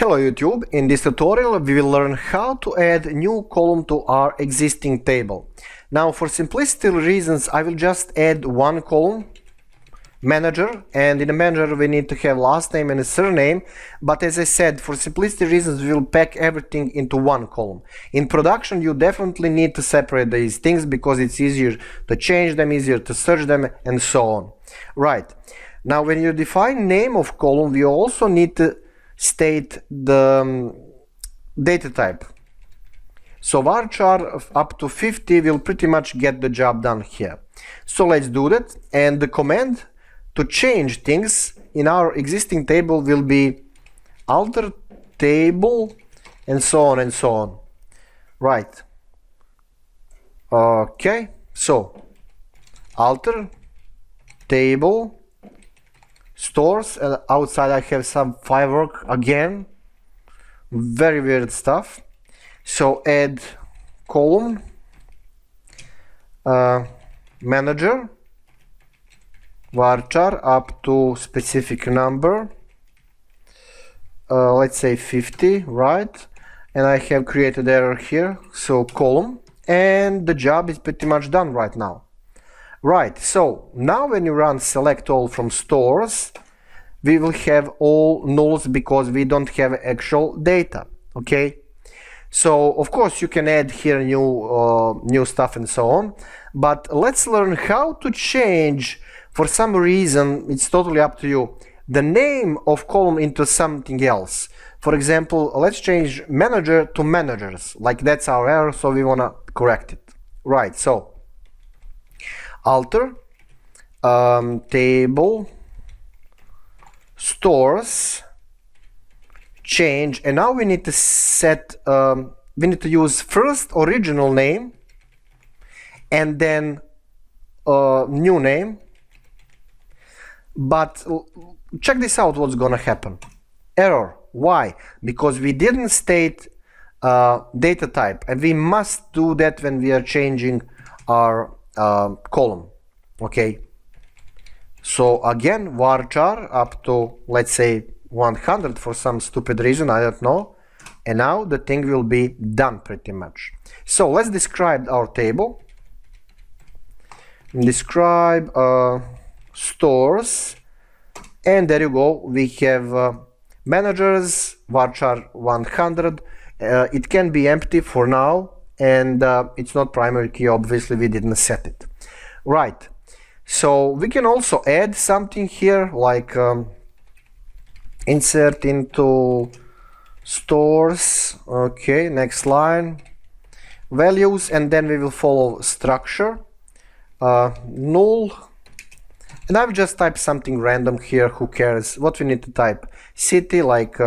Hello YouTube, in this tutorial we will learn how to add new column to our existing table. Now for simplicity reasons I will just add one column, manager, and in the manager we need to have last name and a surname, but as I said, for simplicity reasons we will pack everything into one column. In production you definitely need to separate these things because it's easier to change them, easier to search them, and so on. Right, now when you define name of column we also need to state the data type. So varchar up to 50 will pretty much get the job done here. So let's do that, and the command to change things in our existing table will be alter table and so on and so on. Right. Okay, so alter table stores, and outside I have some firework again, very weird stuff. So add column manager varchar up to specific number, let's say 50, right? And I have created error here, so column, and the job is pretty much done right now. Right, so now when you run select all from stores, we will have all nulls because we don't have actual data. Okay, so of course you can add here new stuff and so on, but let's learn how to change, for some reason it's totally up to you, the name of column into something else. For example, let's change manager to managers, like that's our error, so we want to correct it. Right, so alter table stores change, and now we need to set we need to use first original name and then new name. But check this out, what's gonna happen. Error. Why? Because we didn't state data type, and we must do that when we are changing our column. Okay, so again varchar up to, let's say, 100 for some stupid reason, I don't know, and now the thing will be done pretty much. So let's describe our table. Describe stores, and there you go, we have managers varchar 100. It can be empty for now, and it's not primary key, obviously we didn't set it. Right, so we can also add something here, like insert into stores. Okay, next line, values, and then we will follow structure, null, and I've just typed something random here, who cares what we need to type. City, like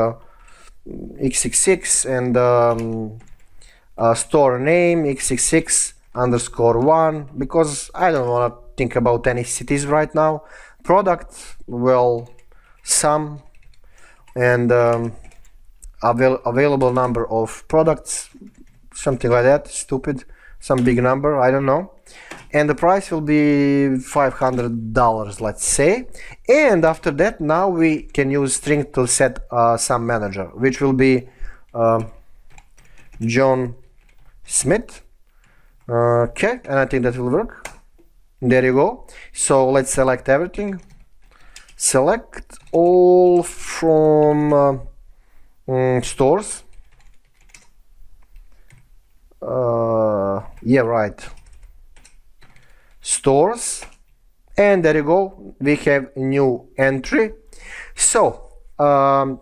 x66, and store name x66_1, because I don't want to think about any cities right now. Product, well, some, and available number of products, something like that, stupid, some big number, I don't know. And the price will be $500, let's say. And after that, now we can use string to set some manager, which will be John Smith. Okay, and I think that will work. There you go. So let's select everything. Select all from stores. Yeah, right. Stores, and there you go, we have new entry. So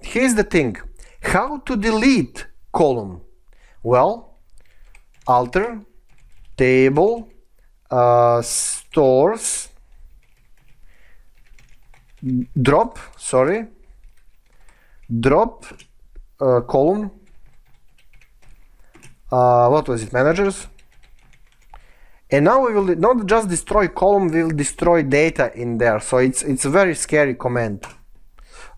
here's the thing, how to delete column. Well, alter table stores drop column, what was it, managers. And now we will not just destroy column, we will destroy data in there. So it's a very scary command.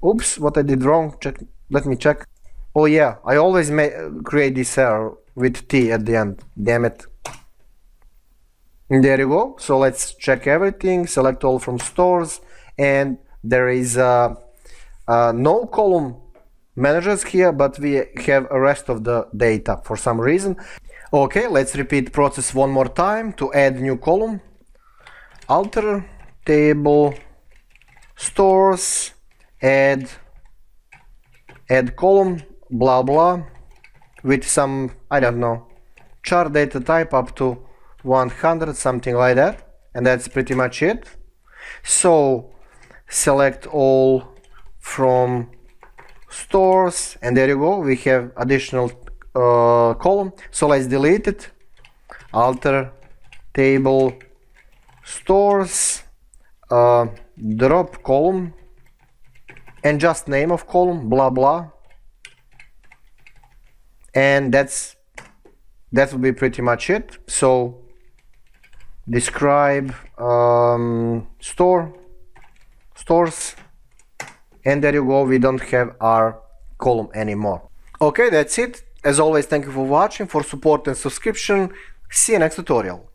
Oops, what I did wrong. Check. Let me check. Oh yeah, I always create this error with T at the end. Damn it. And there you go. So let's check everything. Select all from stores, and there is no column managers here, but we have a rest of the data for some reason. Okay, let's repeat process one more time to add new column. Alter table stores, add column, blah blah, with some, I don't know, chart data type up to 100, something like that, and that's pretty much it. So select all from stores, and there you go, we have additional column. So let's delete it. Alter table stores, drop column, and just name of column, blah blah, and that would be pretty much it. So describe stores, and there you go, we don't have our column anymore. Okay, that's it. As always, thank you for watching, for support and subscription. See you next tutorial.